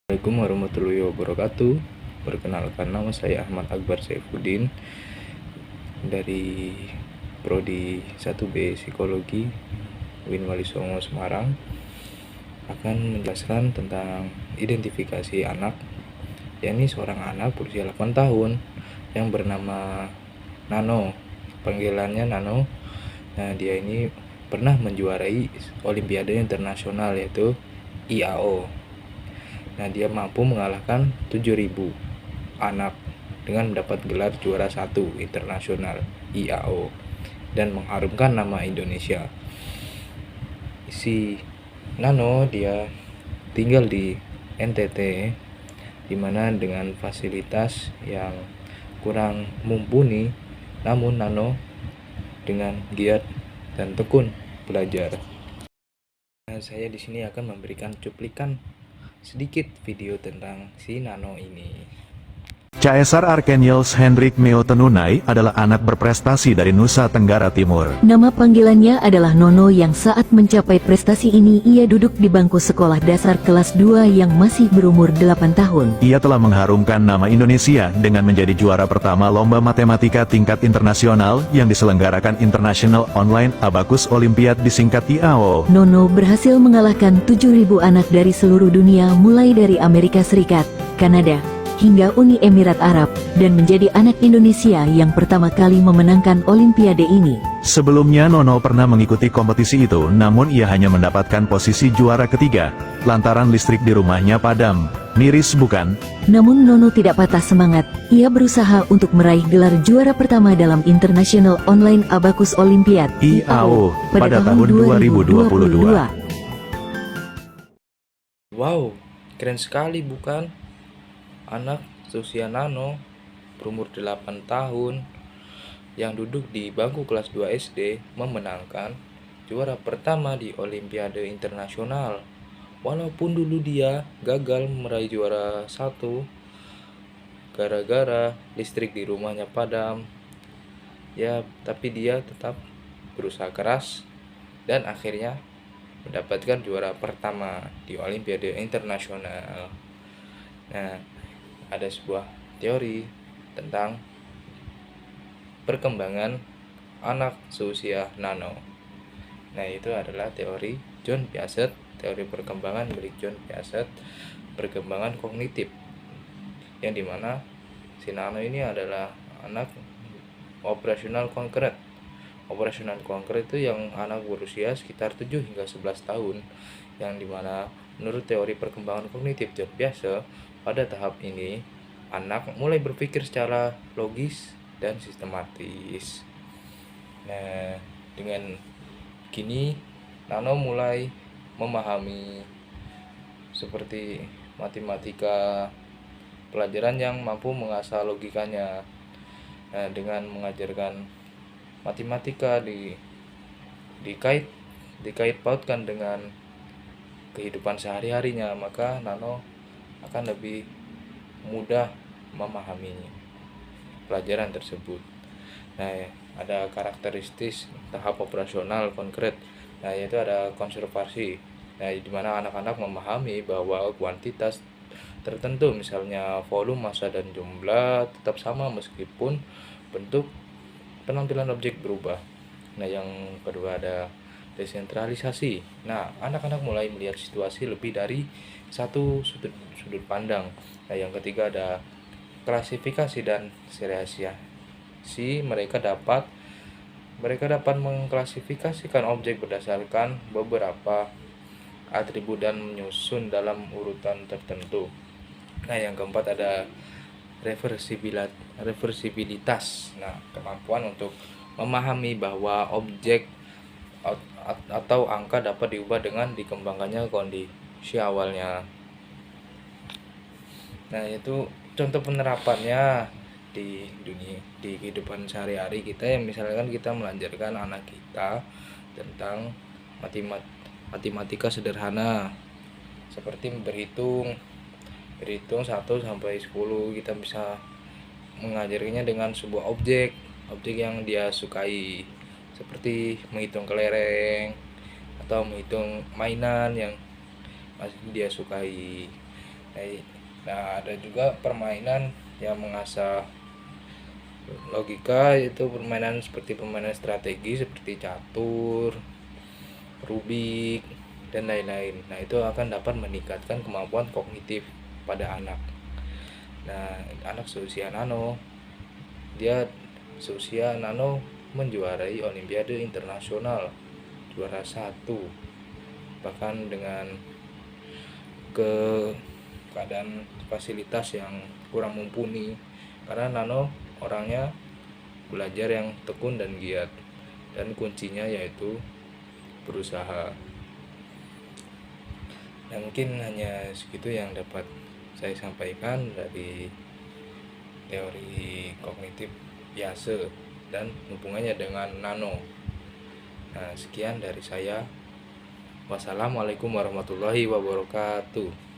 Assalamualaikum warahmatullahi wabarakatuh. Perkenalkan, nama saya Ahmad Akbar Saifuddin dari Prodi 1B Psikologi UIN Wali Songo Semarang. Akan menjelaskan tentang identifikasi anak, yakni seorang anak berusia 8 tahun yang bernama Nano. Panggilannya Nano. Nah, dia ini pernah menjuarai Olimpiade Internasional, yaitu IAO. Nah, dia mampu mengalahkan 7.000 anak dengan mendapat gelar juara 1 internasional IAO dan mengharumkan nama Indonesia. Si Nano dia tinggal di NTT, dimana dengan fasilitas yang kurang mumpuni, namun Nano dengan giat dan tekun belajar. Nah, saya di sini akan memberikan cuplikan sedikit video tentang si Nano ini. Caesar Archanius Hendrik Meotenunai adalah anak berprestasi dari Nusa Tenggara Timur. Nama panggilannya adalah Nono yang saat mencapai prestasi ini ia duduk di bangku sekolah dasar kelas 2 yang masih berumur 8 tahun. Ia telah mengharumkan nama Indonesia dengan menjadi juara pertama lomba matematika tingkat internasional yang diselenggarakan International Online Abacus Olympiad disingkat IAO. Nono berhasil mengalahkan 7.000 anak dari seluruh dunia mulai dari Amerika Serikat, Kanada, hingga Uni Emirat Arab, dan menjadi anak Indonesia yang pertama kali memenangkan Olimpiade ini. Sebelumnya Nono pernah mengikuti kompetisi itu, namun ia hanya mendapatkan posisi juara ketiga, lantaran listrik di rumahnya padam. Miris bukan? Namun Nono tidak patah semangat, ia berusaha untuk meraih gelar juara pertama dalam International Online Abacus Olympiad IAO pada tahun 2022. Wow, keren sekali bukan? Anak seusia Nano berumur 8 tahun yang duduk di bangku kelas 2 SD memenangkan juara pertama di Olimpiade Internasional. Walaupun dulu dia gagal meraih juara 1 gara-gara listrik di rumahnya padam. Ya, tapi dia tetap berusaha keras dan akhirnya mendapatkan juara pertama di Olimpiade Internasional. Nah, ada sebuah teori tentang perkembangan anak seusia Nano. Nah, itu adalah teori John Piaget, teori perkembangan milik John Piaget, perkembangan kognitif, yang dimana si Nano ini adalah anak operasional konkret. Operasional konkret itu yang anak berusia sekitar 7 hingga 11 tahun, yang dimana menurut teori perkembangan kognitif John Piaget, pada tahap ini anak mulai berpikir secara logis dan sistematis. Nah, dengan gini Nano mulai memahami seperti matematika, pelajaran yang mampu mengasah logikanya. Nah, dengan mengajarkan matematika dikait pautkan dengan kehidupan sehari-harinya, maka Nano akan lebih mudah memahami pelajaran tersebut. Nah, ada karakteristik tahap operasional konkret. Nah, yaitu ada konservasi. Nah, di mana anak-anak memahami bahwa kuantitas tertentu, misalnya volume, massa, dan jumlah tetap sama meskipun bentuk penampilan objek berubah. Nah, yang kedua ada desentralisasi. Nah, anak-anak mulai melihat situasi lebih dari satu sudut pandang. Nah, yang ketiga ada klasifikasi dan serialisasi. Mereka dapat mengklasifikasikan objek berdasarkan beberapa atribut dan menyusun dalam urutan tertentu. Nah, yang keempat ada reversibilitas. Nah, kemampuan untuk memahami bahwa objek atau angka dapat diubah dengan dikembangkannya kondisi awalnya. Nah, itu contoh penerapannya di kehidupan sehari-hari kita, yang misalkan kita melanjarkan anak kita tentang matematika sederhana seperti berhitung 1 sampai 10. Kita bisa mengajarkannya dengan sebuah objek yang dia sukai, seperti menghitung kelereng atau menghitung mainan yang masih dia sukai. Nah, ada juga permainan yang mengasah logika, itu permainan seperti permainan strategi seperti catur, rubik, dan lain-lain. Nah, itu akan dapat meningkatkan kemampuan kognitif pada anak. Nah, anak seusia nano, dia seusia nano menjuarai olimpiade internasional, juara 1, bahkan dengan keadaan fasilitas yang kurang mumpuni, karena nano orangnya belajar yang tekun dan giat, dan kuncinya yaitu berusaha. Nah, mungkin hanya segitu yang dapat saya sampaikan dari teori kognitif biasa dan hubungannya dengan nano. Nah, sekian dari saya. Wassalamualaikum warahmatullahi wabarakatuh.